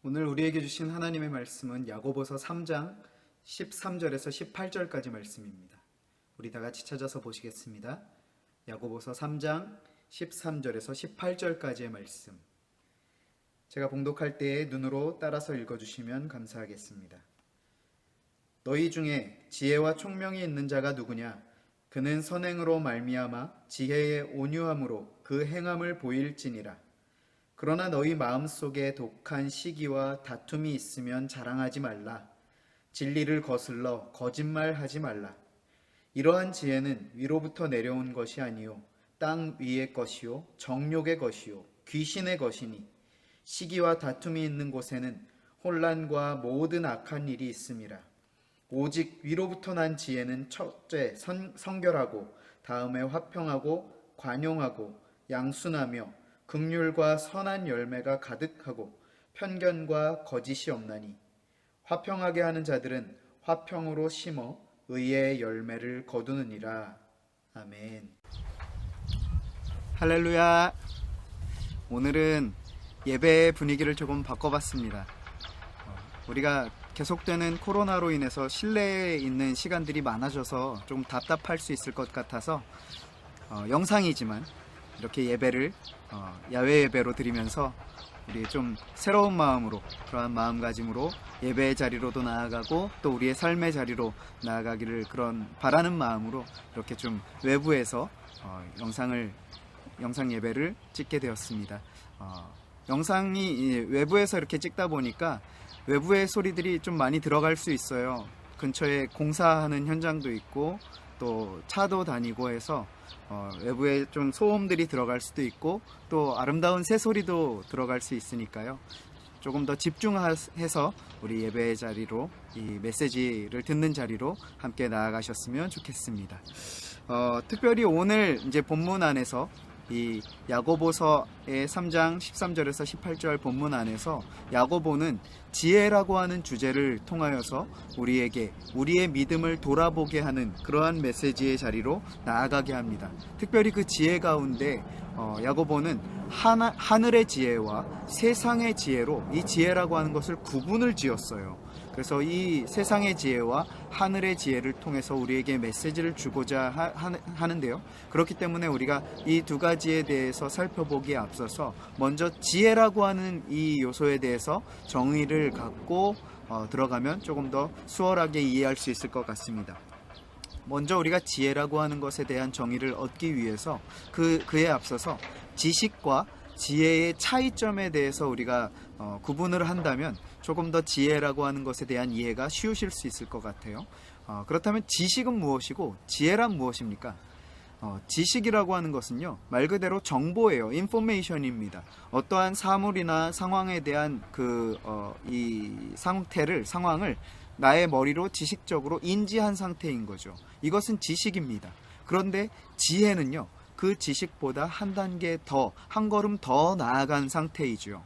오늘 우리에게 주신 하나님의 말씀은 야고보서 3장 13절에서 18절까지 말씀입니다. 우리 다 같이 찾아서 보시겠습니다. 야고보서 3장 13절에서 18절까지의 말씀. 제가 봉독할 때에 눈으로 따라서 읽어주시면 감사하겠습니다. 너희 중에 지혜와 총명이 있는 자가 누구냐? 그는 선행으로 말미암아 지혜의 온유함으로 그 행함을 보일지니라. 그러나 너희 마음속에 독한 시기와 다툼이 있으면 자랑하지 말라. 진리를 거슬러 거짓말하지 말라. 이러한 지혜는 위로부터 내려온 것이 아니요 땅 위의 것이요 정욕의 것이요 귀신의 것이니 시기와 다툼이 있는 곳에는 혼란과 모든 악한 일이 있음이라. 오직 위로부터 난 지혜는 첫째 성결하고 다음에 화평하고 관용하고 양순하며 긍휼과 선한 열매가 가득하고 편견과 거짓이 없나니 화평하게 하는 자들은 화평으로 심어 의의 열매를 거두느니라. 아멘. 할렐루야. 오늘은 예배의 분위기를 조금 바꿔봤습니다. 우리가 계속되는 코로나로 인해서 실내에 있는 시간들이 많아져서 좀 답답할 수 있을 것 같아서 영상이지만 이렇게 예배를 야외 예배로 드리면서 우리 좀 새로운 마음으로, 그러한 마음가짐으로 예배의 자리로도 나아가고 또 우리의 삶의 자리로 나아가기를 그런 바라는 마음으로 이렇게 좀 외부에서 영상 예배를 찍게 되었습니다. 영상이 외부에서 이렇게 찍다 보니까 외부의 소리들이 좀 많이 들어갈 수 있어요. 근처에 공사하는 현장도 있고 또 차도 다니고 해서 외부에 좀 소음들이 들어갈 수도 있고 또 아름다운 새소리도 들어갈 수 있으니까요. 조금 더 집중해서 우리 예배의 자리로, 이 메시지를 듣는 자리로 함께 나아가셨으면 좋겠습니다. 특별히 오늘 이제 본문 안에서 이 야고보서의 3장 13절에서 18절 본문 안에서 야고보는 지혜라고 하는 주제를 통하여서 우리에게 우리의 믿음을 돌아보게 하는 그러한 메시지의 자리로 나아가게 합니다. 특별히 그 지혜 가운데 야고보는 하늘의 지혜와 세상의 지혜로 이 지혜라고 하는 것을 구분을 지었어요. 그래서 이 세상의 지혜와 하늘의 지혜를 통해서 우리에게 메시지를 주고자 하는데요. 그렇기 때문에 우리가 이 두 가지에 대해서 살펴보기에 앞서서 먼저 지혜라고 하는 이 요소에 대해서 정의를 갖고 들어가면 조금 더 수월하게 이해할 수 있을 것 같습니다. 먼저 우리가 지혜라고 하는 것에 대한 정의를 얻기 위해서 그에 앞서서 지식과 지혜의 차이점에 대해서 우리가 구분을 한다면 조금 더 지혜라고 하는 것에 대한 이해가 쉬우실 수 있을 것 같아요. 그렇다면 지식은 무엇이고 지혜란 무엇입니까? 지식이라고 하는 것은요, 말 그대로 정보예요. 인포메이션입니다. 어떠한 사물이나 상황에 대한 이 상황을 나의 머리로 지식적으로 인지한 상태인 거죠. 이것은 지식입니다. 그런데 지혜는요, 그 지식보다 한 단계 더, 한 걸음 더 나아간 상태이죠.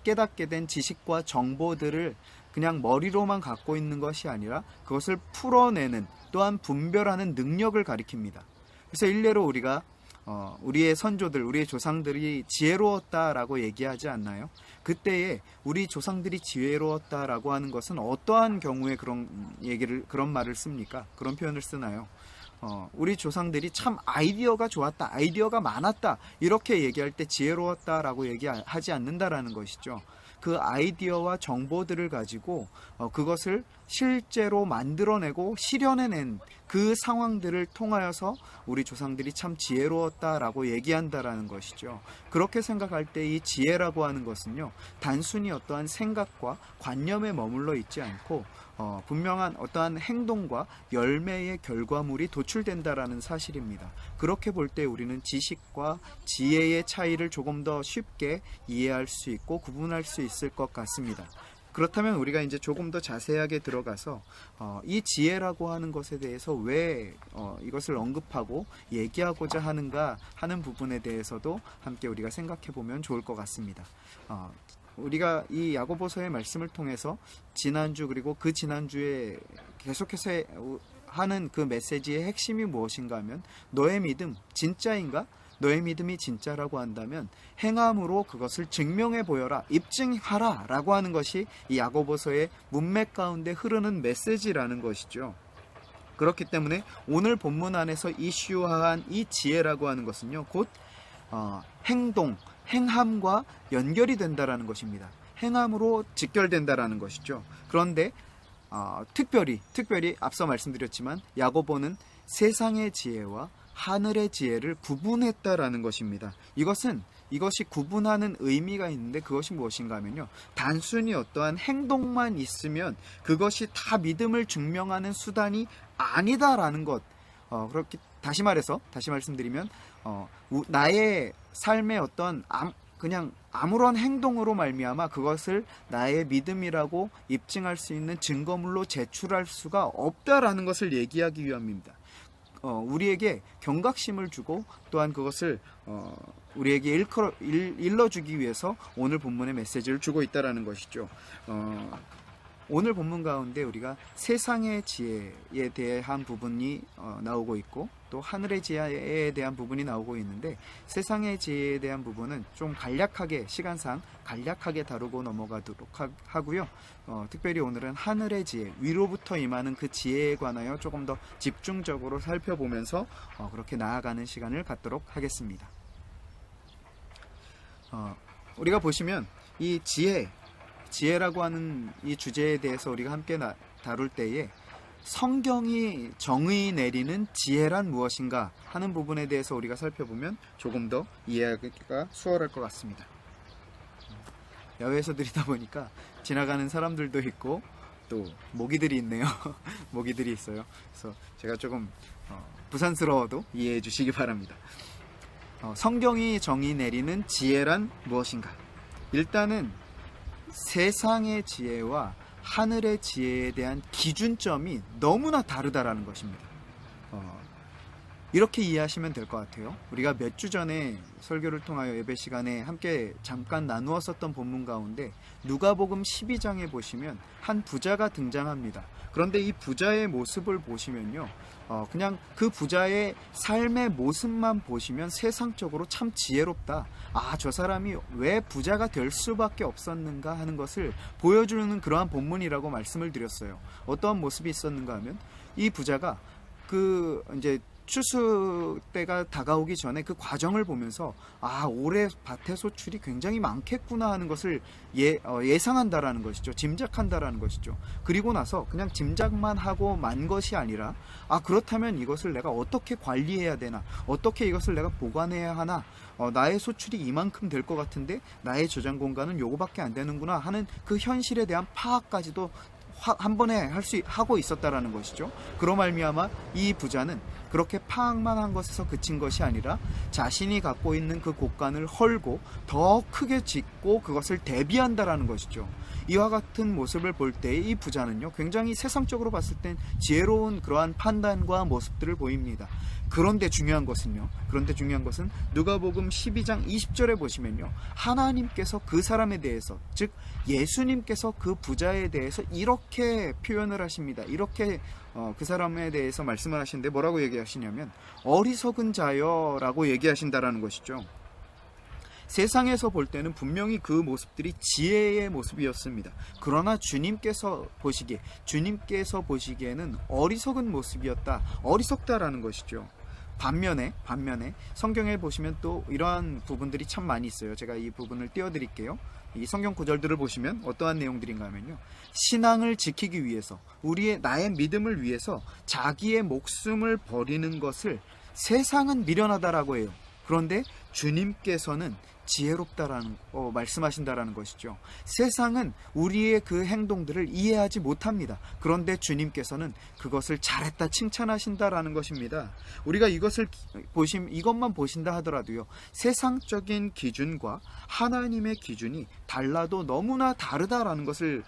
깨닫게 된 지식과 정보들을 그냥 머리로만 갖고 있는 것이 아니라 그것을 풀어내는, 또한 분별하는 능력을 가리킵니다. 그래서 일례로 우리가 우리의 선조들, 우리의 조상들이 지혜로웠다라고 얘기하지 않나요? 그때에 우리 조상들이 지혜로웠다라고 하는 것은 어떠한 경우에 그런 말을 씁니까? 그런 표현을 쓰나요? 우리 조상들이 참 아이디어가 좋았다, 아이디어가 많았다, 이렇게 얘기할 때 지혜로웠다라고 얘기하지 않는다라는 것이죠. 그 아이디어와 정보들을 가지고 그것을 실제로 만들어내고 실현해낸 그 상황들을 통하여서 우리 조상들이 참 지혜로웠다라고 얘기한다라는 것이죠. 그렇게 생각할 때 이 지혜라고 하는 것은요, 단순히 어떠한 생각과 관념에 머물러 있지 않고 분명한 어떠한 행동과 열매의 결과물이 도출된다라는 사실입니다. 그렇게 볼 때 우리는 지식과 지혜의 차이를 조금 더 쉽게 이해할 수 있고 구분할 수 있을 것 같습니다. 그렇다면 우리가 이제 조금 더 자세하게 들어가서 이 지혜라고 하는 것에 대해서 왜 이것을 언급하고 얘기하고자 하는가 하는 부분에 대해서도 함께 우리가 생각해 보면 좋을 것 같습니다. 우리가 이 야고보서의 말씀을 통해서 지난주 그리고 그 지난주에 계속해서 하는 그 메시지의 핵심이 무엇인가 하면 너의 믿음 진짜인가? 너의 믿음이 진짜라고 한다면 행함으로 그것을 증명해 보여라, 입증하라 라고 하는 것이 이 야고보서의 문맥 가운데 흐르는 메시지라는 것이죠. 그렇기 때문에 오늘 본문 안에서 이슈화한 이 지혜라고 하는 것은요, 곧 행동, 행함과 연결이 된다라는 것입니다. 행함으로 직결된다라는 것이죠. 그런데 특별히 앞서 말씀드렸지만 야고보는 세상의 지혜와 하늘의 지혜를 구분했다라는 것입니다. 이것이 구분하는 의미가 있는데 그것이 무엇인가 하면요, 단순히 어떠한 행동만 있으면 그것이 다 믿음을 증명하는 수단이 아니다라는 것. 그렇게 다시 말씀드리면 나의 삶의 어떤 그냥 아무런 행동으로 말미암아 그것을 나의 믿음이라고 입증할 수 있는 증거물로 제출할 수가 없다라는 것을 얘기하기 위함입니다. 우리에게 경각심을 주고 또한 그것을 우리에게 일러주기 위해서 오늘 본문의 메시지를 주고 있다라는 것이죠. 오늘 본문 가운데 우리가 세상의 지혜에 대한 부분이 나오고 있고 또 하늘의 지혜에 대한 부분이 나오고 있는데, 세상의 지혜에 대한 부분은 좀 시간상 간략하게 다루고 넘어가도록 하고요. 특별히 오늘은 하늘의 지혜, 위로부터 임하는 그 지혜에 관하여 조금 더 집중적으로 살펴보면서 그렇게 나아가는 시간을 갖도록 하겠습니다. 우리가 보시면 이 지혜라고 하는 이 주제에 대해서 우리가 함께 다룰 때에 성경이 정의 내리는 지혜란 무엇인가 하는 부분에 대해서 우리가 살펴보면 조금 더 이해하기가 수월할 것 같습니다. 야외에서 드리다 보니까 지나가는 사람들도 있고 또 모기들이 있네요. 모기들이 있어요. 그래서 제가 조금 부산스러워도 이해해 주시기 바랍니다. 성경이 정의 내리는 지혜란 무엇인가? 일단은 세상의 지혜와 하늘의 지혜에 대한 기준점이 너무나 다르다라는 것입니다. 이렇게 이해하시면 될 것 같아요. 우리가 몇 주 전에 설교를 통하여 예배 시간에 함께 잠깐 나누었었던 본문 가운데 누가복음 12장에 보시면 한 부자가 등장합니다. 그런데 이 부자의 모습을 보시면요, 그냥 그 부자의 삶의 모습만 보시면 세상적으로 참 지혜롭다, 저 사람이 왜 부자가 될 수밖에 없었는가 하는 것을 보여주는 그러한 본문이라고 말씀을 드렸어요. 어떠한 모습이 있었는가 하면 이 부자가 이제 추수 때가 다가오기 전에 그 과정을 보면서 올해 밭의 소출이 굉장히 많겠구나 하는 것을 예상한다라는 것이죠. 짐작한다라는 것이죠. 그리고 나서 그냥 짐작만 하고 만 것이 아니라 그렇다면 이것을 내가 어떻게 관리해야 되나, 어떻게 이것을 내가 보관해야 하나, 나의 소출이 이만큼 될 것 같은데 나의 저장 공간은 요거밖에 안 되는구나 하는 그 현실에 대한 파악까지도 한 번에 하고 있었다라는 것이죠. 그로 말미암아 이 부자는 그렇게 파악만 한 것에서 그친 것이 아니라 자신이 갖고 있는 그 곳간을 헐고 더 크게 짓고 그것을 대비한다라는 것이죠. 이와 같은 모습을 볼 때 이 부자는요, 굉장히 세상적으로 봤을 땐 지혜로운 그러한 판단과 모습들을 보입니다. 그런데 중요한 것은 누가복음 12장 20절에 보시면요, 하나님께서 그 사람에 대해서, 즉 예수님께서 그 부자에 대해서 이렇게 표현을 하십니다. 이렇게 그 사람에 대해서 말씀을 하시는데 뭐라고 얘기하시냐면 어리석은 자여 라고 얘기하신다라는 것이죠. 세상에서 볼 때는 분명히 그 모습들이 지혜의 모습이었습니다. 그러나 주님께서 보시기에는 어리석은 모습이었다, 어리석다라는 것이죠. 반면에 성경에 보시면 또 이러한 부분들이 참 많이 있어요. 제가 이 부분을 띄워드릴게요. 이 성경 구절들을 보시면 어떠한 내용들인가 하면요, 신앙을 지키기 위해서, 나의 믿음을 위해서 자기의 목숨을 버리는 것을 세상은 미련하다라고 해요. 그런데 주님께서는 지혜롭다라는 말씀하신다라는 것이죠. 세상은 우리의 그 행동들을 이해하지 못합니다. 그런데 주님께서는 그것을 잘했다 칭찬하신다라는 것입니다. 우리가 이것만 보신다 하더라도요, 세상적인 기준과 하나님의 기준이 달라도 너무나 다르다라는 것을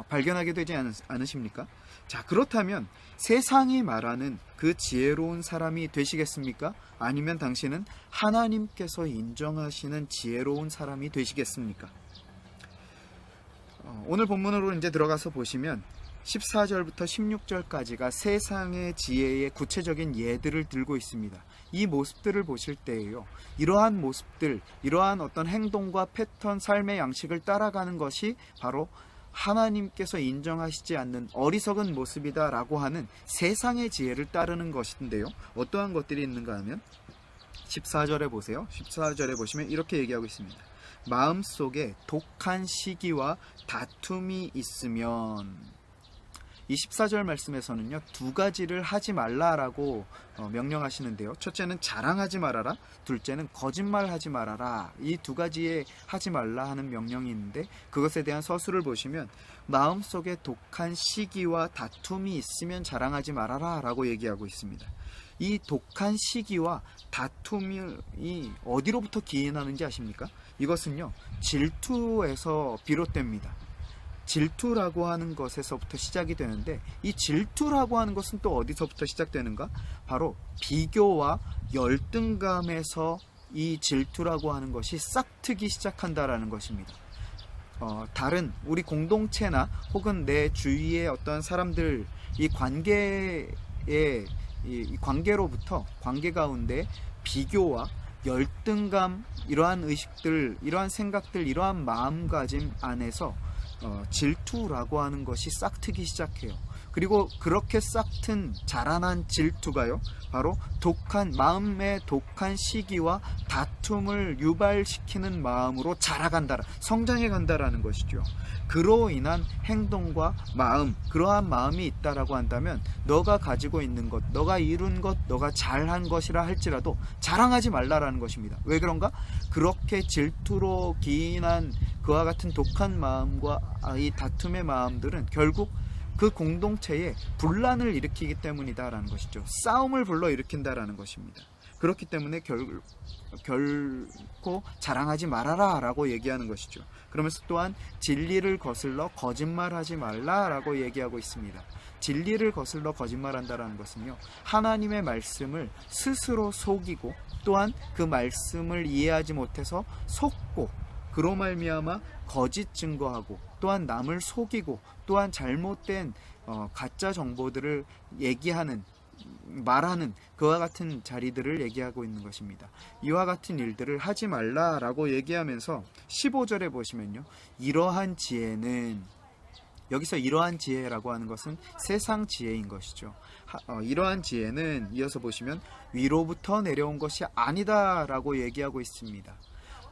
발견하게 되지 않으십니까? 자, 그렇다면 세상이 말하는 그 지혜로운 사람이 되시겠습니까? 아니면 당신은 하나님께서 인정하시는 지혜로운 사람이 되시겠습니까? 오늘 본문으로 이제 들어가서 보시면 14절부터 16절까지가 세상의 지혜의 구체적인 예들을 들고 있습니다. 이 모습들을 보실 때에요, 이러한 모습들, 이러한 어떤 행동과 패턴, 삶의 양식을 따라가는 것이 바로 하나님께서 인정하시지 않는 어리석은 모습이다라고 하는 세상의 지혜를 따르는 것인데요. 어떠한 것들이 있는가 하면 14절에 보세요. 14절에 보시면 이렇게 얘기하고 있습니다. 마음속에 독한 시기와 다툼이 있으면, 이 14절 말씀에서는요, 두 가지를 하지 말라라고 명령하시는데요. 첫째는 자랑하지 말아라, 둘째는 거짓말하지 말아라. 이 두 가지에 하지 말라 하는 명령이 있는데, 그것에 대한 서술을 보시면 마음속에 독한 시기와 다툼이 있으면 자랑하지 말아라 라고 얘기하고 있습니다. 이 독한 시기와 다툼이 어디로부터 기인하는지 아십니까? 이것은요, 질투에서 비롯됩니다. 질투라고 하는 것에서부터 시작이 되는데, 이 질투라고 하는 것은 또 어디서부터 시작되는가? 바로 비교와 열등감에서 이 질투라고 하는 것이 싹트기 시작한다라는 것입니다. 다른 우리 공동체나 혹은 내 주위의 어떤 사람들, 이 관계로부터, 관계 가운데 비교와 열등감, 이러한 의식들, 이러한 생각들, 이러한 마음가짐 안에서 질투라고 하는 것이 싹트기 시작해요. 그리고 그렇게 싹튼 자라난 질투가요, 바로 마음의 독한 시기와 다툼을 유발시키는 마음으로 자라간다, 성장해 간다라는 것이죠. 그로 인한 행동과 마음, 그러한 마음이 있다라고 한다면 너가 가지고 있는 것, 너가 이룬 것, 너가 잘한 것이라 할지라도 자랑하지 말라라는 것입니다. 왜 그런가? 그렇게 질투로 기인한 그와 같은 독한 마음과 이 다툼의 마음들은 결국 그 공동체에 분란을 일으키기 때문이다라는 것이죠. 싸움을 불러일으킨다라는 것입니다. 그렇기 때문에 결코 자랑하지 말아라 라고 얘기하는 것이죠. 그러면서 또한 진리를 거슬러 거짓말하지 말라라고 얘기하고 있습니다. 진리를 거슬러 거짓말한다라는 것은요, 하나님의 말씀을 스스로 속이고, 또한 그 말씀을 이해하지 못해서 속고, 그로 말미암아 거짓 증거하고, 또한 남을 속이고, 또한 잘못된 가짜 정보들을 말하는 그와 같은 자리들을 얘기하고 있는 것입니다. 이와 같은 일들을 하지 말라라고 얘기하면서 15절에 보시면요, 이러한 지혜는, 여기서 이러한 지혜라고 하는 것은 세상 지혜인 것이죠. 이러한 지혜는 이어서 보시면 위로부터 내려온 것이 아니다라고 얘기하고 있습니다.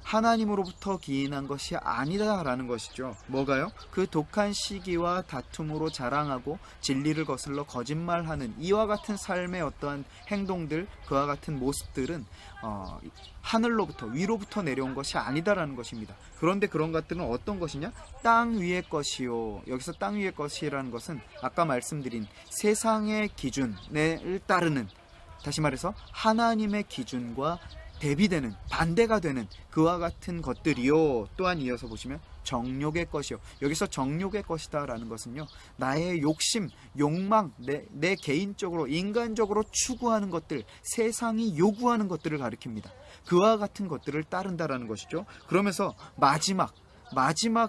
하나님으로부터 기인한 것이 아니다라는 것이죠. 뭐가요? 그 독한 시기와 다툼으로 자랑하고 진리를 거슬러 거짓말하는 이와 같은 삶의 어떠한 행동들, 그와 같은 모습들은 하늘로부터, 위로부터 내려온 것이 아니다라는 것입니다. 그런데 그런 것들은 어떤 것이냐? 땅 위의 것이요. 여기서 땅 위의 것이라는 것은 아까 말씀드린 세상의 기준을 따르는, 다시 말해서 하나님의 기준과 대비되는, 반대가 되는 그와 같은 것들이요. 또한 이어서 보시면 정욕의 것이요. 여기서 정욕의 것이다 라는 것은요, 나의 욕심, 욕망, 내 개인적으로, 인간적으로 추구하는 것들, 세상이 요구하는 것들을 가리킵니다. 그와 같은 것들을 따른다라는 것이죠. 그러면서 마지막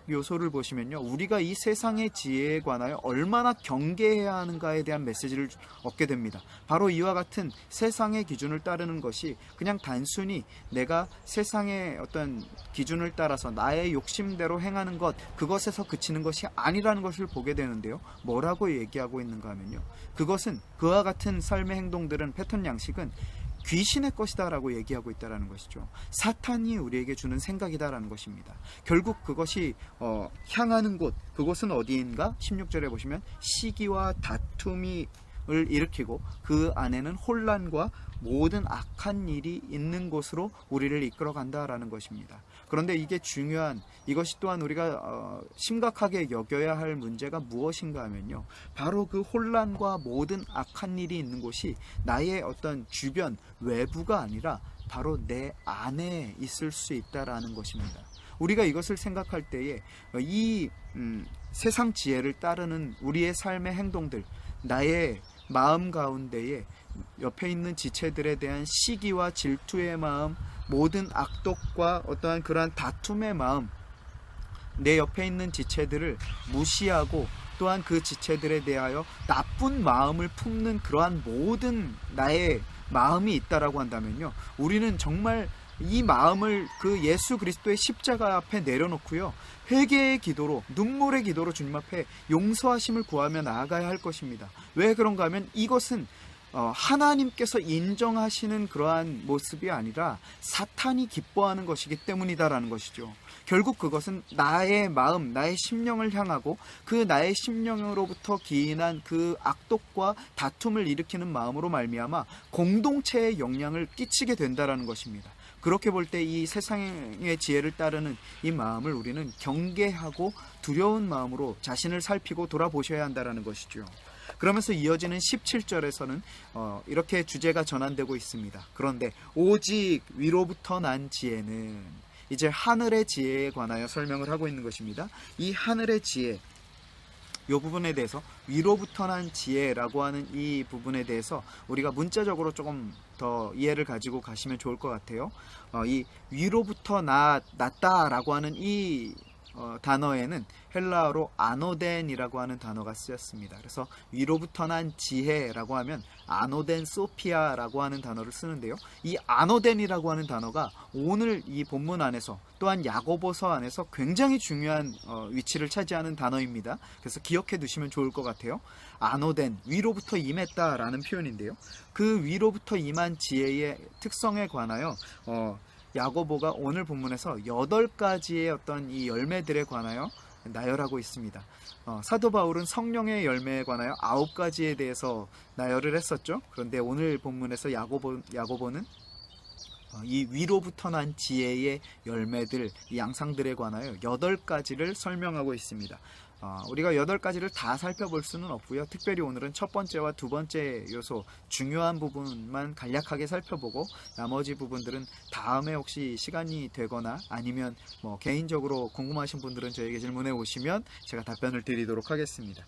요소를 보시면요, 우리가 이 세상의 지혜에 관하여 얼마나 경계해야 하는가에 대한 메시지를 얻게 됩니다. 바로 이와 같은 세상의 기준을 따르는 것이 그냥 단순히 내가 세상의 어떤 기준을 따라서 나의 욕심대로 행하는 것, 그것에서 그치는 것이 아니라는 것을 보게 되는데요. 뭐라고 얘기하고 있는가 하면요, 그것은, 그와 같은 삶의 행동들은, 패턴 양식은 귀신의 것이다라고 얘기하고 있다라는 것이죠. 사탄이 우리에게 주는 생각이다라는 것입니다. 결국 그것이 향하는 곳, 그곳은 어디인가? 16절에 보시면 시기와 다툼을 일으키고 그 안에는 혼란과 모든 악한 일이 있는 곳으로 우리를 이끌어 간다라는 것입니다. 그런데 이게 중요한, 이것이 또한 우리가 심각하게 여겨야 할 문제가 무엇인가 하면요, 바로 그 혼란과 모든 악한 일이 있는 곳이 나의 어떤 주변, 외부가 아니라 바로 내 안에 있을 수 있다라는 것입니다. 우리가 이것을 생각할 때에 이 세상 지혜를 따르는 우리의 삶의 행동들, 나의 마음 가운데에 옆에 있는 지체들에 대한 시기와 질투의 마음, 모든 악독과 어떠한 그러한 다툼의 마음, 내 옆에 있는 지체들을 무시하고 또한 그 지체들에 대하여 나쁜 마음을 품는 그러한 모든 나의 마음이 있다라고 한다면요, 우리는 정말 이 마음을 그 예수 그리스도의 십자가 앞에 내려놓고요, 회개의 기도로, 눈물의 기도로 주님 앞에 용서하심을 구하며 나아가야 할 것입니다. 왜 그런가 하면 이것은 하나님께서 인정하시는 그러한 모습이 아니라 사탄이 기뻐하는 것이기 때문이다라는 것이죠. 결국 그것은 나의 마음, 나의 심령을 향하고 그 나의 심령으로부터 기인한 그 악독과 다툼을 일으키는 마음으로 말미암아 공동체에 영향을 끼치게 된다라는 것입니다. 그렇게 볼 때 이 세상의 지혜를 따르는 이 마음을 우리는 경계하고 두려운 마음으로 자신을 살피고 돌아보셔야 한다라는 것이죠. 그러면서 이어지는 17절에서는 이렇게 주제가 전환되고 있습니다. 그런데 오직 위로부터 난 지혜는, 이제 하늘의 지혜에 관하여 설명을 하고 있는 것입니다. 이 하늘의 지혜, 이 부분에 대해서, 위로부터 난 지혜라고 하는 이 부분에 대해서 우리가 문자적으로 조금 더 이해를 가지고 가시면 좋을 것 같아요. 이 위로부터 났다라고 하는 이 단어에는 헬라어로 아노덴이라고 하는 단어가 쓰였습니다. 그래서 위로부터 난 지혜라고 하면 아노덴 소피아라고 하는 단어를 쓰는데요, 이 아노덴이라고 하는 단어가 오늘 이 본문 안에서, 또한 야고보서 안에서 굉장히 중요한 위치를 차지하는 단어입니다. 그래서 기억해 두시면 좋을 것 같아요. 아노덴, 위로부터 임했다라는 표현인데요, 그 위로부터 임한 지혜의 특성에 관하여 야고보가 오늘 본문에서 8가지의 어떤 이 열매들에 관하여 나열하고 있습니다. 사도 바울은 성령의 열매에 관하여 9가지에 대해서 나열을 했었죠. 그런데 오늘 본문에서 야고보는 이 위로부터 난 지혜의 열매들, 이 양상들에 관하여 8가지를 설명하고 있습니다. 우리가 8가지를 다 살펴볼 수는 없고요. 특별히 오늘은 첫 번째와 두 번째 요소, 중요한 부분만 간략하게 살펴보고 나머지 부분들은 다음에 혹시 시간이 되거나 아니면 개인적으로 궁금하신 분들은 저에게 질문해 오시면 제가 답변을 드리도록 하겠습니다.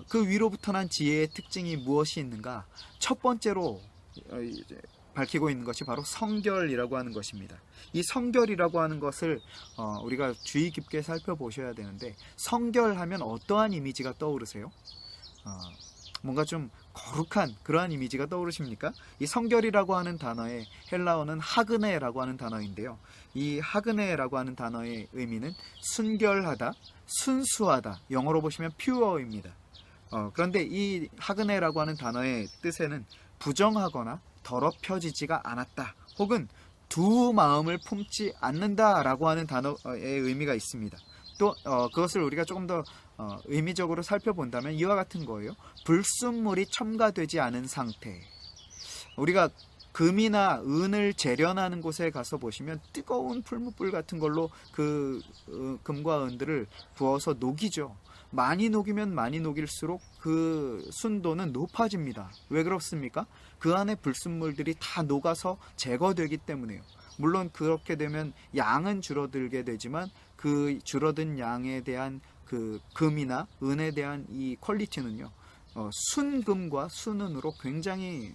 그 위로부터 난 지혜의 특징이 무엇이 있는가? 첫 번째로 밝히고 있는 것이 바로 성결이라고 하는 것입니다. 이 성결이라고 하는 것을 우리가 주의 깊게 살펴보셔야 되는데, 성결하면 어떠한 이미지가 떠오르세요? 뭔가 좀 거룩한 그러한 이미지가 떠오르십니까? 이 성결이라고 하는 단어의 헬라어는 하그네라고 하는 단어인데요, 이 하그네라고 하는 단어의 의미는 순결하다, 순수하다, 영어로 보시면 pure입니다. 그런데 이 하그네라고 하는 단어의 뜻에는 부정하거나 더럽혀지지가 않았다, 혹은 두 마음을 품지 않는다라고 하는 단어의 의미가 있습니다. 또 그것을 우리가 조금 더 의미적으로 살펴본다면 이와 같은 거예요. 불순물이 첨가되지 않은 상태. 우리가 금이나 은을 재련하는 곳에 가서 보시면 뜨거운 풀무불 같은 걸로 그 금과 은들을 부어서 녹이죠. 많이 녹이면 많이 녹일수록 그 순도는 높아집니다. 왜 그렇습니까? 그 안에 불순물들이 다 녹아서 제거되기 때문에요. 물론 그렇게 되면 양은 줄어들게 되지만 그 줄어든 양에 대한 그 금이나 은에 대한 이 퀄리티는요, 순금과 순은으로 굉장히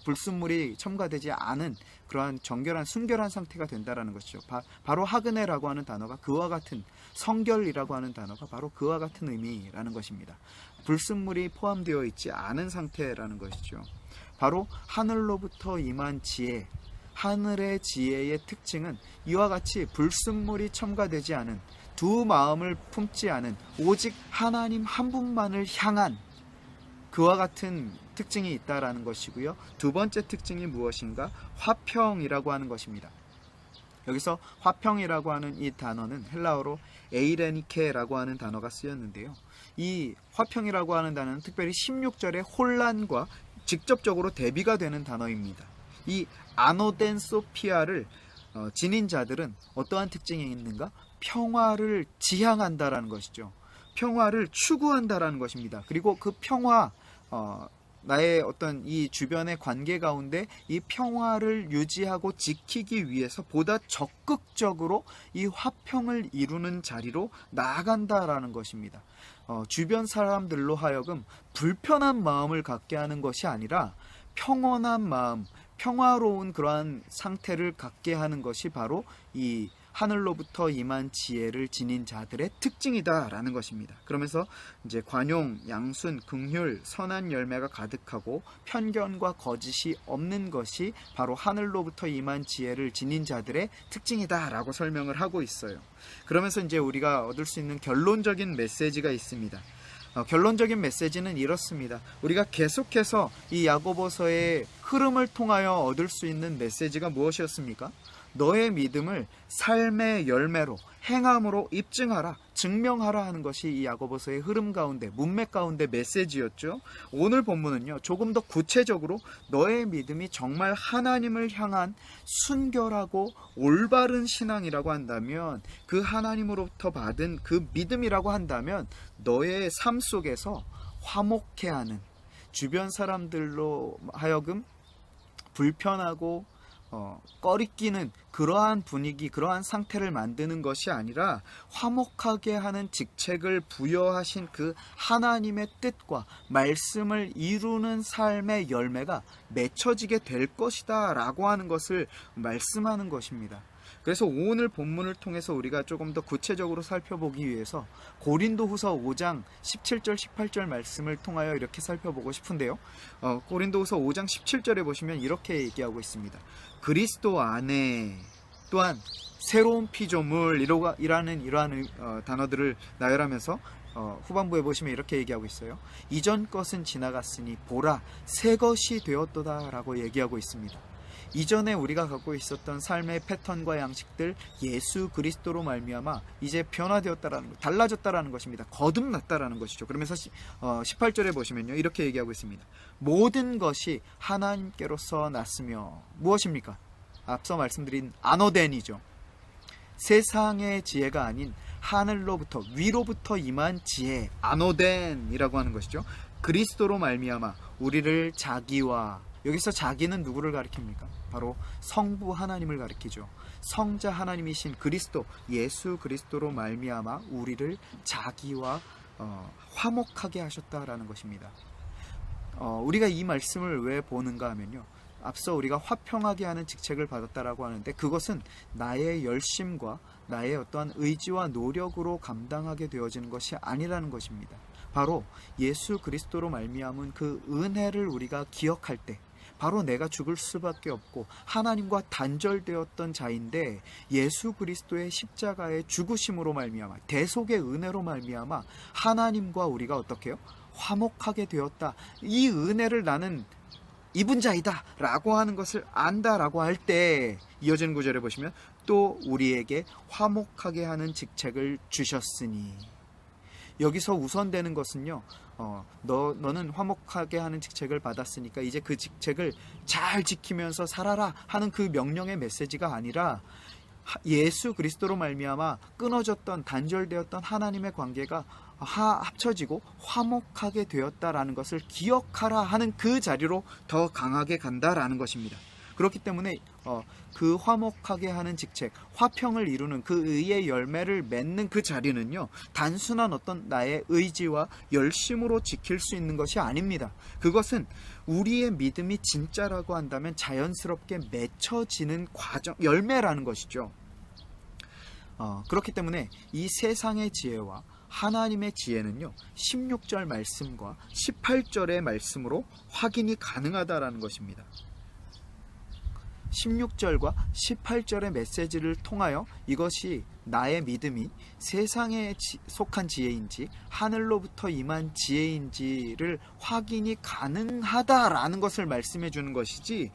불순물이 첨가되지 않은 그러한 정결한, 순결한 상태가 된다라는 것이죠. 바로 하그네라고 하는 단어가 그와 같은, 성결이라고 하는 단어가 바로 그와 같은 의미라는 것입니다. 불순물이 포함되어 있지 않은 상태라는 것이죠. 바로 하늘로부터 임한 지혜, 하늘의 지혜의 특징은 이와 같이 불순물이 첨가되지 않은, 두 마음을 품지 않은, 오직 하나님 한 분만을 향한 그와 같은 특징이 있다라는 것이고요. 두 번째 특징이 무엇인가? 화평이라고 하는 것입니다. 여기서 화평이라고 하는 이 단어는 헬라어로 에이레니케라고 하는 단어가 쓰였는데요, 이 화평이라고 하는 단어는 특별히 16절의 혼란과 직접적으로 대비가 되는 단어입니다. 이 아노덴 소피아를 지닌 자들은 어떠한 특징이 있는가? 평화를 지향한다라는 것이죠. 평화를 추구한다라는 것입니다. 그리고 그 평화, 나의 어떤 이 주변의 관계 가운데 이 평화를 유지하고 지키기 위해서 보다 적극적으로 이 화평을 이루는 자리로 나아간다라는 것입니다. 주변 사람들로 하여금 불편한 마음을 갖게 하는 것이 아니라 평온한 마음, 평화로운 그러한 상태를 갖게 하는 것이 바로 이 하늘로부터 임한 지혜를 지닌 자들의 특징이다라는 것입니다. 그러면서 이제 관용, 양순, 긍휼, 선한 열매가 가득하고 편견과 거짓이 없는 것이 바로 하늘로부터 임한 지혜를 지닌 자들의 특징이다라고 설명을 하고 있어요. 그러면서 이제 우리가 얻을 수 있는 결론적인 메시지가 있습니다. 결론적인 메시지는 이렇습니다. 우리가 계속해서 이 야고보서의 흐름을 통하여 얻을 수 있는 메시지가 무엇이었습니까? 너의 믿음을 삶의 열매로, 행함으로 입증하라, 증명하라 하는 것이 이 야고보서의 흐름 가운데, 문맥 가운데 메시지였죠. 오늘 본문은요, 조금 더 구체적으로 너의 믿음이 정말 하나님을 향한 순결하고 올바른 신앙이라고 한다면, 그 하나님으로부터 받은 그 믿음이라고 한다면 너의 삶 속에서 화목해하는, 주변 사람들로 하여금 불편하고 꺼리끼는 그러한 분위기, 그러한 상태를 만드는 것이 아니라 화목하게 하는 직책을 부여하신 그 하나님의 뜻과 말씀을 이루는 삶의 열매가 맺혀지게 될 것이다 라고 하는 것을 말씀하는 것입니다. 그래서 오늘 본문을 통해서 우리가 조금 더 구체적으로 살펴보기 위해서 고린도후서 5장 17절 18절 말씀을 통하여 이렇게 살펴보고 싶은데요. 고린도후서 5장 17절에 보시면 이렇게 얘기하고 있습니다. 그리스도 안에 또한 새로운 피조물이라는 이러한 단어들을 나열하면서 후반부에 보시면 이렇게 얘기하고 있어요. 이전 것은 지나갔으니 보라 새 것이 되었도다 라고 얘기하고 있습니다. 이전에 우리가 갖고 있었던 삶의 패턴과 양식들 예수 그리스도로 말미암아 이제 변화되었다라는 것, 달라졌다라는 것입니다. 거듭났다라는 것이죠. 그러면서 18절에 보시면요, 이렇게 얘기하고 있습니다. 모든 것이 하나님께로서 났으며 무엇입니까? 앞서 말씀드린 아노덴이죠. 세상의 지혜가 아닌 하늘로부터 위로부터 임한 지혜, 아노덴이라고 하는 것이죠. 그리스도로 말미암아 우리를 자기와, 여기서 자기는 누구를 가리킵니까? 바로 성부 하나님을 가리키죠. 성자 하나님이신 그리스도, 예수 그리스도로 말미암아 우리를 자기와 화목하게 하셨다라는 것입니다. 우리가 이 말씀을 왜 보는가 하면요, 앞서 우리가 화평하게 하는 직책을 받았다라고 하는데 그것은 나의 열심과 나의 어떠한 의지와 노력으로 감당하게 되어지는 것이 아니라는 것입니다. 바로 예수 그리스도로 말미암은 그 은혜를 우리가 기억할 때, 바로 내가 죽을 수밖에 없고 하나님과 단절되었던 자인데 예수 그리스도의 십자가의 죽으심으로 말미암아, 대속의 은혜로 말미암아 하나님과 우리가 어떻게 해요? 화목하게 되었다. 이 은혜를 나는 입은 자이다 라고 하는 것을 안다라고 할 때 이어지는 구절에 보시면 또 우리에게 화목하게 하는 직책을 주셨으니, 여기서 우선되는 것은요, 너는 화목하게 하는 직책을 받았으니까 이제 그 직책을 잘 지키면서 살아라 하는 그 명령의 메시지가 아니라 예수 그리스도로 말미암아 끊어졌던, 단절되었던 하나님의 관계가 합쳐지고 화목하게 되었다라는 것을 기억하라 하는 그 자리로 더 강하게 간다라는 것입니다. 그렇기 때문에 그 화목하게 하는 직책, 화평을 이루는 그 의의 열매를 맺는 그 자리는요, 단순한 어떤 나의 의지와 열심으로 지킬 수 있는 것이 아닙니다. 그것은 우리의 믿음이 진짜라고 한다면 자연스럽게 맺혀지는 과정, 열매라는 것이죠. 그렇기 때문에 이 세상의 지혜와 하나님의 지혜는요, 16절 말씀과 18절의 말씀으로 확인이 가능하다라는 것입니다. 16절과 18절의 메시지를 통하여 이것이 나의 믿음이 세상에 속한 지혜인지 하늘로부터 임한 지혜인지를 확인이 가능하다라는 것을 말씀해 주는 것이지,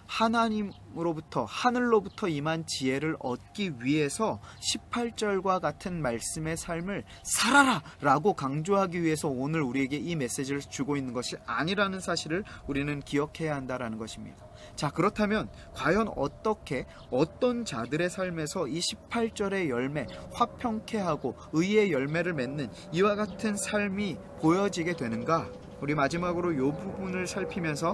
하나님으로부터, 하늘로부터 임한 지혜를 얻기 위해서 18절과 같은 말씀의 삶을 살아라 라고 강조하기 위해서 오늘 우리에게 이 메시지를 주고 있는 것이 아니라는 사실을 우리는 기억해야 한다는 것입니다. 자, 그렇다면 과연 어떻게, 어떤 자들의 삶에서 이 18절의 열매, 화평케 하고 의의 열매를 맺는 이와 같은 삶이 보여지게 되는가? 우리 마지막으로 이 부분을 살피면서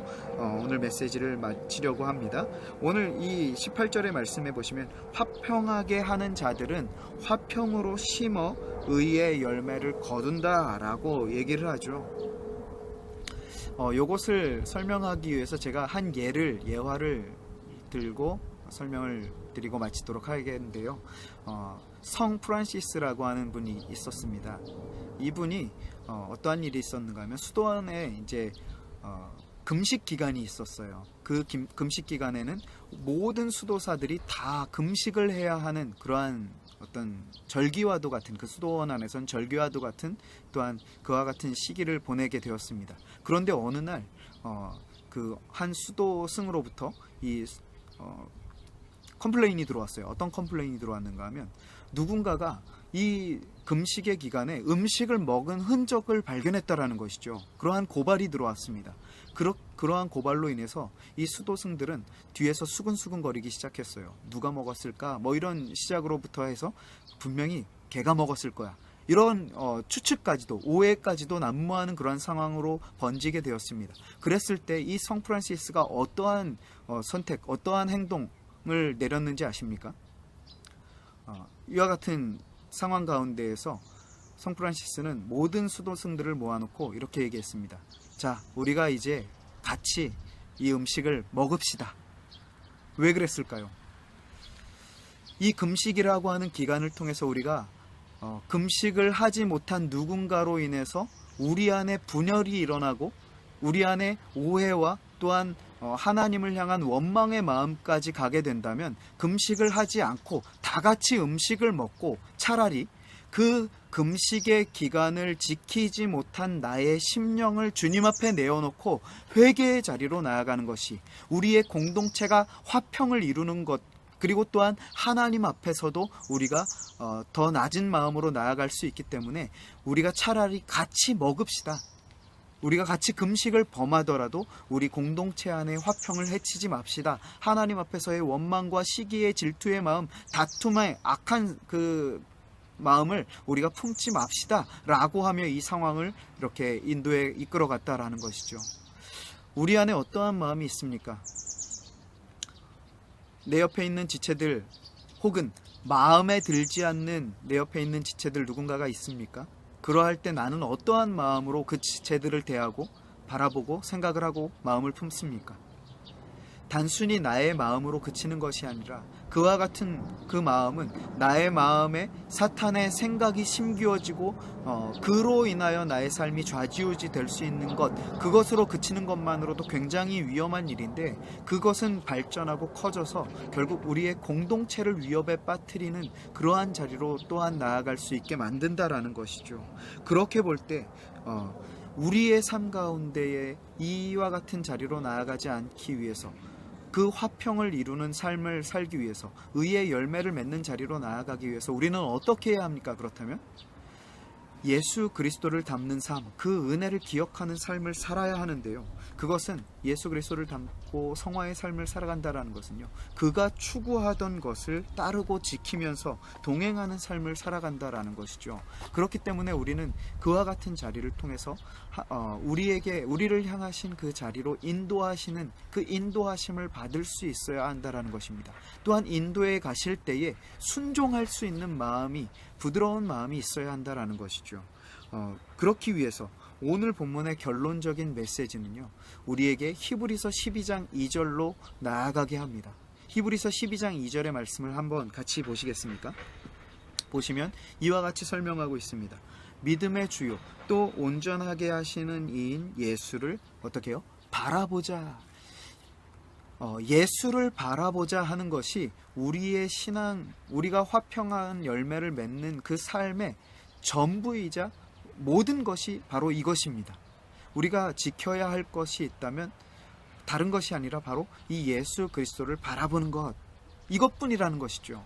오늘 메시지를 마치려고 합니다. 오늘 이 18절의 말씀에 보시면 화평하게 하는 자들은 화평으로 심어 의의 열매를 거둔다 라고 얘기를 하죠. 요것을 설명하기 위해서 제가 한 예화를 들고 설명을 드리고 마치도록 하겠는데요. 성 프란시스라고 하는 분이 있었습니다. 이분이 어떠한 일이 있었는가 하면 수도원에 이제 금식 기간이 있었어요. 그 금식 기간에는 모든 수도사들이 다 금식을 해야 하는 그러한 어떤 절기와도 같은, 그 수도원 안에선 절기와도 같은 또한 그와 같은 시기를 보내게 되었습니다. 그런데 어느 날 그 한 수도승으로부터 이 컴플레인이 들어왔어요. 어떤 컴플레인이 들어왔는가 하면 누군가가 이 금식의 기간에 음식을 먹은 흔적을 발견했다라는 것이죠. 그러한 고발이 들어왔습니다. 그러한 고발로 인해서 이 수도승들은 뒤에서 수근수근 거리기 시작했어요. 누가 먹었을까? 뭐 이런 시작으로부터 해서 분명히 개가 먹었을 거야. 이런 추측까지도, 오해까지도 난무하는 그러한 상황으로 번지게 되었습니다. 그랬을 때 이 성 프란시스가 어떠한 선택, 어떠한 행동을 내렸는지 아십니까? 이와 같은 상황 가운데에서 성 프란시스는 모든 수도승들을 모아놓고 이렇게 얘기했습니다. 자, 우리가 이제 같이 이 음식을 먹읍시다. 왜 그랬을까요? 이 금식이라고 하는 기간을 통해서 우리가 금식을 하지 못한 누군가로 인해서 우리 안에 분열이 일어나고 우리 안에 오해와 또한 하나님을 향한 원망의 마음까지 가게 된다면 금식을 하지 않고 다 같이 음식을 먹고 차라리 그 금식의 기간을 지키지 못한 나의 심령을 주님 앞에 내어놓고 회개의 자리로 나아가는 것이 우리의 공동체가 화평을 이루는 것, 그리고 또한 하나님 앞에서도 우리가 더 낮은 마음으로 나아갈 수 있기 때문에 우리가 차라리 같이 먹읍시다. 우리가 같이 금식을 범하더라도 우리 공동체 안에 화평을 해치지 맙시다. 하나님 앞에서의 원망과 시기의 질투의 마음, 다툼의 악한 그 마음을 우리가 품지 맙시다 라고 하며 이 상황을 이렇게 인도에 이끌어갔다라는 것이죠. 우리 안에 어떠한 마음이 있습니까? 내 옆에 있는 지체들 혹은 마음에 들지 않는 내 옆에 있는 지체들 누군가가 있습니까? 그러할 때 나는 어떠한 마음으로 그 지체들을 대하고 바라보고 생각을 하고 마음을 품습니까? 단순히 나의 마음으로 그치는 것이 아니라 그와 같은 그 마음은 나의 마음에 사탄의 생각이 심기어지고 그로 인하여 나의 삶이 좌지우지 될 수 있는 것, 그것으로 그치는 것만으로도 굉장히 위험한 일인데 그것은 발전하고 커져서 결국 우리의 공동체를 위협에 빠뜨리는 그러한 자리로 또한 나아갈 수 있게 만든다라는 것이죠. 그렇게 볼 때 우리의 삶 가운데에 이와 같은 자리로 나아가지 않기 위해서, 그 화평을 이루는 삶을 살기 위해서, 의의 열매를 맺는 자리로 나아가기 위해서 우리는 어떻게 해야 합니까? 그렇다면 예수 그리스도를 닮는 삶, 그 은혜를 기억하는 삶을 살아야 하는데요. 그것은 예수 그리스도를 닮고 성화의 삶을 살아간다라는 것은요, 그가 추구하던 것을 따르고 지키면서 동행하는 삶을 살아간다라는 것이죠. 그렇기 때문에 우리는 그와 같은 자리를 통해서 우리를 향하신 그 자리로 인도하시는 그 인도하심을 받을 수 있어야 한다라는 것입니다. 또한 인도에 가실 때에 순종할 수 있는 마음이, 부드러운 마음이 있어야 한다라는 것이죠. 그렇기 위해서 오늘 본문의 결론적인 메시지는요, 우리에게 히브리서 12장 2절로 나아가게 합니다. 히브리서 12장 2절의 말씀을 한번 같이 보시겠습니까? 보시면 이와 같이 설명하고 있습니다. 믿음의 주요 또 온전하게 하시는 이인 예수를 어떻게 해요? 바라보자. 예수를 바라보자 하는 것이 우리의 신앙, 우리가 화평한 열매를 맺는 그 삶의 전부이자 모든 것이 바로 이것입니다. 우리가 지켜야 할 것이 있다면 다른 것이 아니라 바로 이 예수 그리스도를 바라보는 것, 이것뿐이라는 것이죠.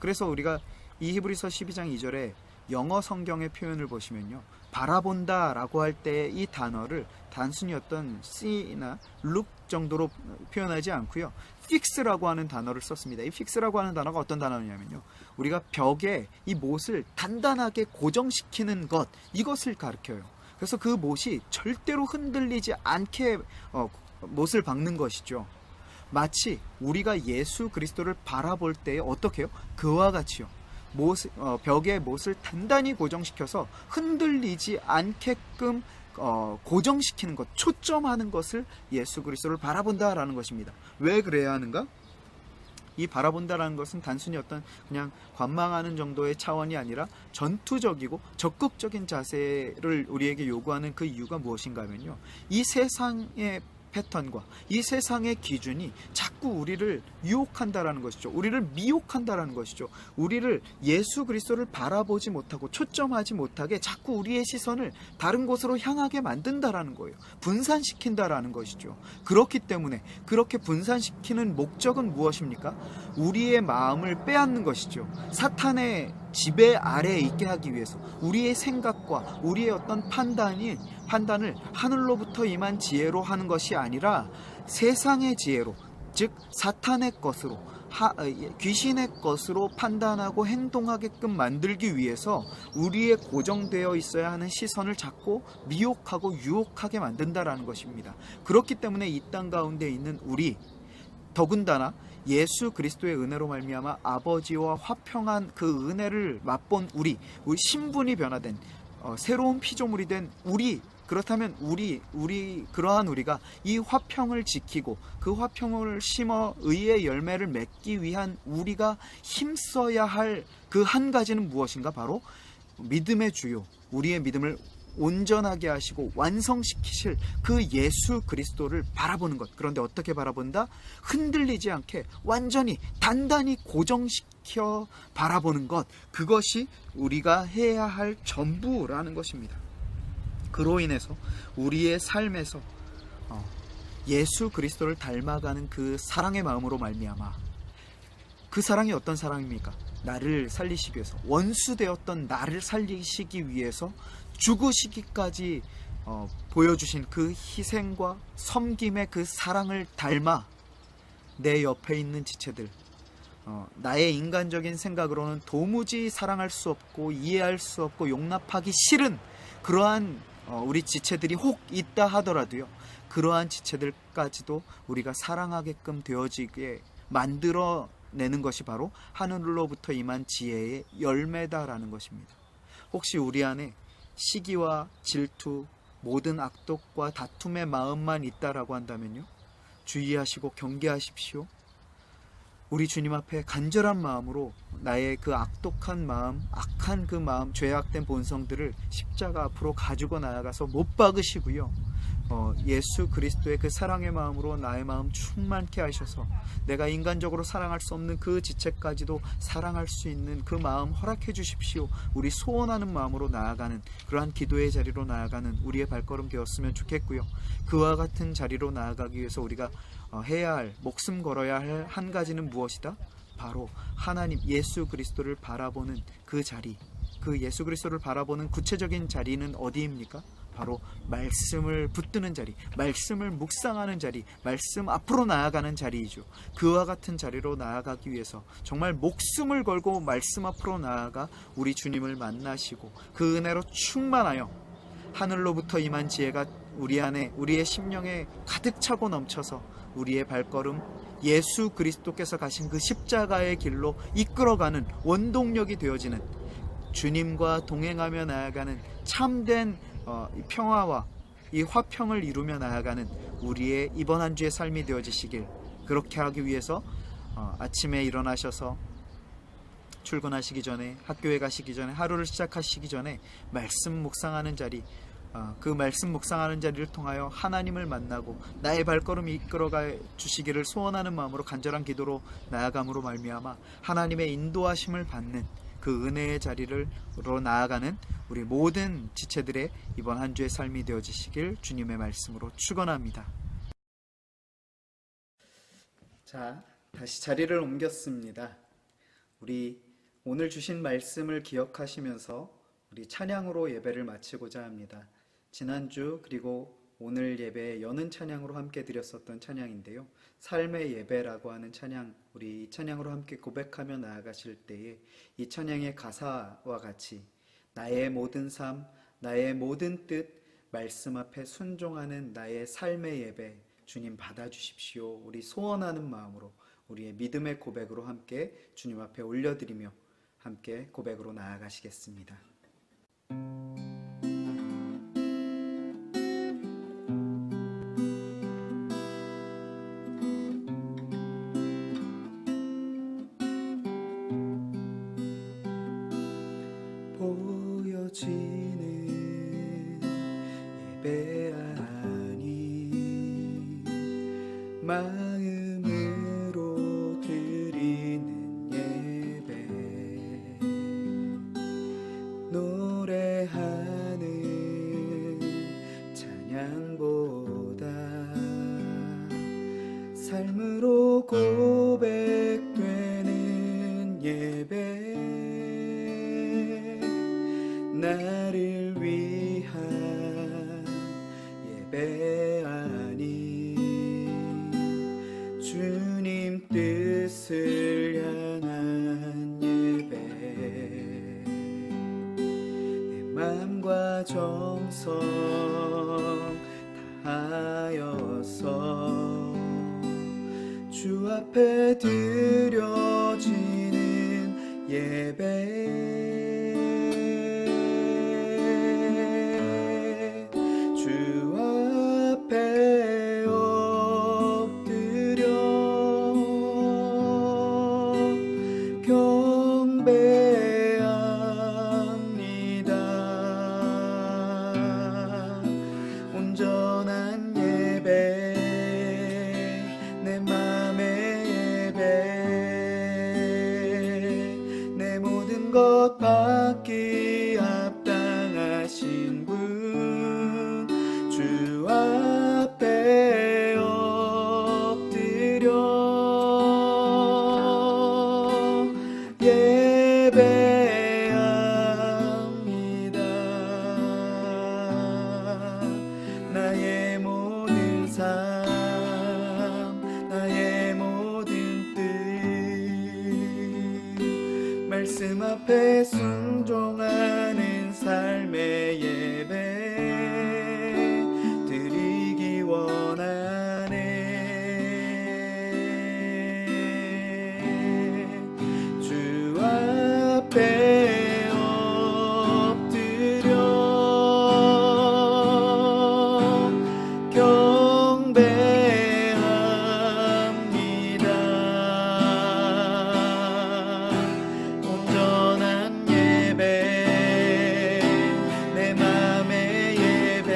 그래서 우리가 이 히브리서 12장 2절에 영어 성경의 표현을 보시면요, 바라본다 라고 할 때 이 단어를 단순히 어떤 see나 look 정도로 표현하지 않고요, fix라고 하는 단어를 썼습니다. 이 fix라고 하는 단어가 어떤 단어냐면요, 우리가 벽에 이 못을 단단하게 고정시키는 것, 이것을 가르쳐요. 그래서 그 못이 절대로 흔들리지 않게 못을 박는 것이죠. 마치 우리가 예수 그리스도를 바라볼 때 어떻게 해요? 그와 같이요, 벽에 못을 단단히 고정시켜서 흔들리지 않게끔 고정시키는 것, 초점하는 것을 예수 그리스도를 바라본다라는 것입니다. 왜 그래야 하는가? 이 바라본다라는 것은 단순히 어떤 그냥 관망하는 정도의 차원이 아니라 전투적이고 적극적인 자세를 우리에게 요구하는 그 이유가 무엇인가 하면요, 이 세상의 패턴과 이 세상의 기준이 자꾸 우리를 유혹한다라는 것이죠. 우리를 미혹한다라는 것이죠. 우리를 예수 그리스도를 바라보지 못하고 초점하지 못하게 자꾸 우리의 시선을 다른 곳으로 향하게 만든다라는 거예요. 분산시킨다라는 것이죠. 그렇기 때문에 그렇게 분산시키는 목적은 무엇입니까? 우리의 마음을 빼앗는 것이죠. 사탄의 지배 아래에 있게 하기 위해서 우리의 생각과 우리의 어떤 판단을 하늘로부터 임한 지혜로 하는 것이 아니라 세상의 지혜로, 즉 사탄의 것으로, 귀신의 것으로 판단하고 행동하게끔 만들기 위해서 우리의 고정되어 있어야 하는 시선을 자꾸 미혹하고 유혹하게 만든다라는 것입니다. 그렇기 때문에 이 땅 가운데 있는 우리, 더군다나 예수 그리스도의 은혜로 말미암아 아버지와 화평한 그 은혜를 맛본 우리 신분이 변화된 새로운 피조물이 된 우리, 그렇다면 그러한 우리가 이 화평을 지키고 그 화평을 심어 의의 열매를 맺기 위한 우리가 힘써야 할 그 한 가지는 무엇인가? 바로 믿음의 주요, 우리의 믿음을 온전하게 하시고 완성시키실 그 예수 그리스도를 바라보는 것. 그런데 어떻게 바라본다? 흔들리지 않게 완전히 단단히 고정시켜 바라보는 것. 그것이 우리가 해야 할 전부라는 것입니다. 그로 인해서 우리의 삶에서 예수 그리스도를 닮아가는 그 사랑의 마음으로 말미암아, 그 사랑이 어떤 사랑입니까? 나를 살리시기 위해서, 원수되었던 나를 살리시기 위해서 죽으시기까지 보여주신 그 희생과 섬김의 그 사랑을 닮아 내 옆에 있는 지체들, 나의 인간적인 생각으로는 도무지 사랑할 수 없고 이해할 수 없고 용납하기 싫은 그러한 우리 지체들이 혹 있다 하더라도요, 그러한 지체들까지도 우리가 사랑하게끔 되어지게 만들어내는 것이 바로 하늘로부터 임한 지혜의 열매다라는 것입니다. 혹시 우리 안에 시기와 질투, 모든 악독과 다툼의 마음만 있다라고 한다면요, 주의하시고 경계하십시오. 우리 주님 앞에 간절한 마음으로 나의 그 악독한 마음, 악한 그 마음, 죄악된 본성들을 십자가 앞으로 가지고 나아가서 못 박으시고요, 예수 그리스도의 그 사랑의 마음으로 나의 마음 충만케 하셔서 내가 인간적으로 사랑할 수 없는 그 지체까지도 사랑할 수 있는 그 마음 허락해 주십시오. 우리 소원하는 마음으로 나아가는 그러한 기도의 자리로 나아가는 우리의 발걸음 되었으면 좋겠고요. 그와 같은 자리로 나아가기 위해서 우리가 해야 할, 목숨 걸어야 할 한 가지는 무엇이다? 바로 하나님 예수 그리스도를 바라보는 그 자리, 그 예수 그리스도를 바라보는 구체적인 자리는 어디입니까? 바로 말씀을 붙드는 자리, 말씀을 묵상하는 자리, 말씀 앞으로 나아가는 자리이죠. 그와 같은 자리로 나아가기 위해서 정말 목숨을 걸고 말씀 앞으로 나아가 우리 주님을 만나시고 그 은혜로 충만하여 하늘로부터 임한 지혜가 우리 안에, 우리의 심령에 가득 차고 넘쳐서 우리의 발걸음 예수 그리스도께서 가신 그 십자가의 길로 이끌어가는 원동력이 되어지는, 주님과 동행하며 나아가는 참된 평화와 이 화평을 이루며 나아가는 우리의 이번 한 주의 삶이 되어지시길, 그렇게 하기 위해서 아침에 일어나셔서 출근하시기 전에, 학교에 가시기 전에, 하루를 시작하시기 전에 말씀 묵상하는 자리, 그 말씀 묵상하는 자리를 통하여 하나님을 만나고 나의 발걸음이 이끌어가 주시기를 소원하는 마음으로 간절한 기도로 나아감으로 말미암아 하나님의 인도하심을 받는 그 은혜의 자리로 나아가는 우리 모든 지체들의 이번 한 주의 삶이 되어지시길 주님의 말씀으로 축원합니다. 자, 다시 자리를 옮겼습니다. 우리 오늘 주신 말씀을 기억하시면서 우리 찬양으로 예배를 마치고자 합니다. 지난주 그리고 오늘 예배에 여는 찬양으로 함께 드렸었던 찬양인데요, 삶의 예배라고 하는 찬양, 우리 이 찬양으로 함께 고백하며 나아가실 때에 이 찬양의 가사와 같이 나의 모든 삶, 나의 모든 뜻, 말씀 앞에 순종하는 나의 삶의 예배 주님 받아주십시오. 우리 소원하는 마음으로 우리의 믿음의 고백으로 함께 주님 앞에 올려드리며 함께 고백으로 나아가시겠습니다. 드려지는 예배하니 마음으로 드리는 예배 노래하는 찬양보다 삶으로 고백되는 예배 나를 위한 예배하니 주님 뜻을 향한 예배 내 맘과 정성 다하여서 주 앞에 드려지는 예배 주 앞에 엎드려 경배합니다. 온전한 예배 내 맘의 예배 내 모든 것 받기 합당하신 분 주 앞에 엎드려 예배합니다. 나의 모든 삶 나의 모든 뜻 말씀 앞에 순종하는 삶의 예배 드리기 원하네. 주 앞에 엎드려 경배합니다. 온전한 예배 내 맘의 예배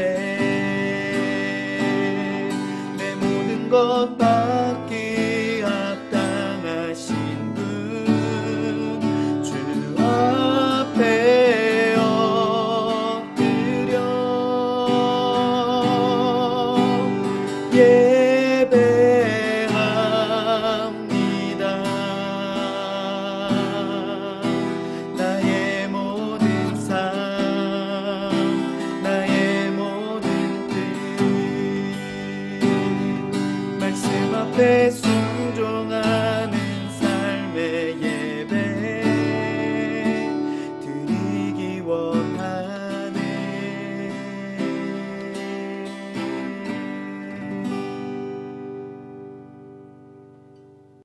내 모든 것 받기 합당하신 분 주 앞에 엎드려 예배합니다. 나의 모든 삶 나의 모든 뜻 말씀 앞에 순종하는 삶의 예배 드리기 원하네.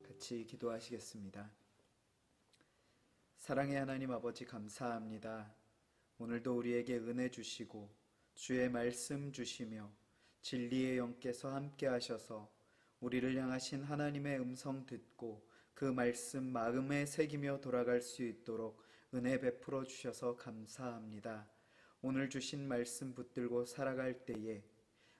같이 기도하시겠습니다. 사랑의 하나님 아버지 감사합니다. 오늘도 우리에게 은혜 주시고 주의 말씀 주시며 진리의 영께서 함께 하셔서 우리를 향하신 하나님의 음성 듣고 그 말씀 마음에 새기며 돌아갈 수 있도록 은혜 베풀어 주셔서 감사합니다. 오늘 주신 말씀 붙들고 살아갈 때에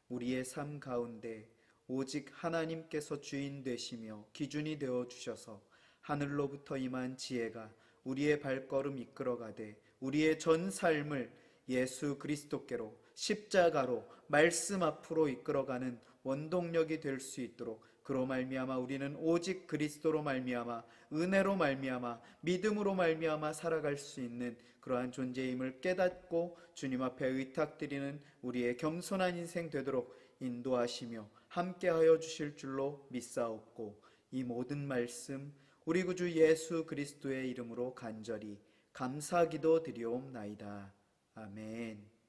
우리의 삶 가운데 오직 하나님께서 주인 되시며 기준이 되어 주셔서 하늘로부터 임한 지혜가 우리의 발걸음 이끌어가되 우리의 전 삶을 예수 그리스도께로 십자가로 말씀 앞으로 이끌어가는 원동력이 될 수 있도록 그로 말미암아 우리는 오직 그리스도로 말미암아 은혜로 말미암아 믿음으로 말미암아 살아갈 수 있는 그러한 존재임을 깨닫고 주님 앞에 의탁드리는 우리의 겸손한 인생 되도록 인도하시며 함께하여 주실 줄로 믿사옵고 이 모든 말씀 우리 구주 예수 그리스도의 이름으로 간절히 감사기도 드리옵나이다. 아멘.